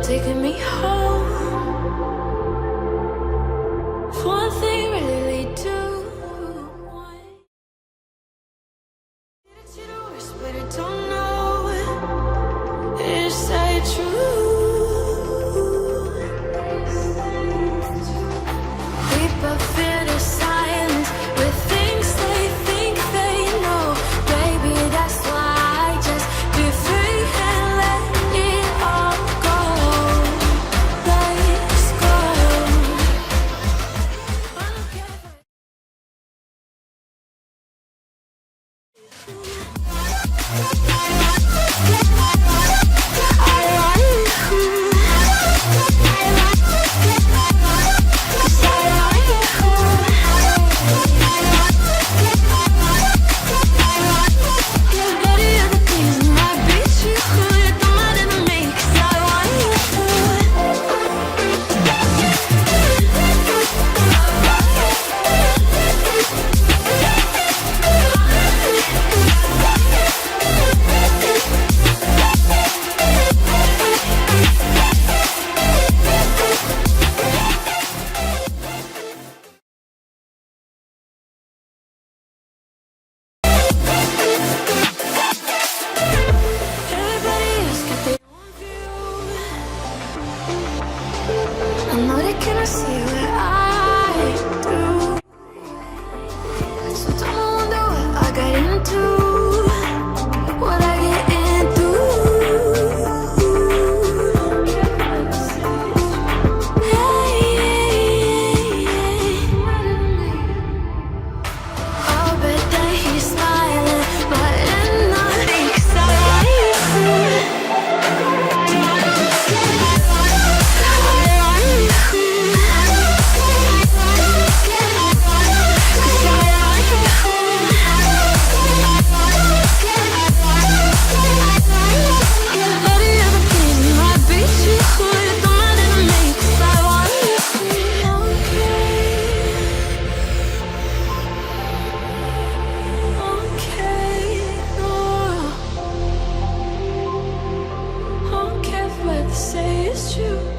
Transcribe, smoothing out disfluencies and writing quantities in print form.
taking me home. One thing really do. But I don't know, is that true? We both feel the silence with things they think they know. Baby, that's why I just be free and let it all go. Let's go. I know they cannot see what I do, so don't wonder what I got into, what I get into. Oh, but then he's smiling, but in the thinks I say it's true.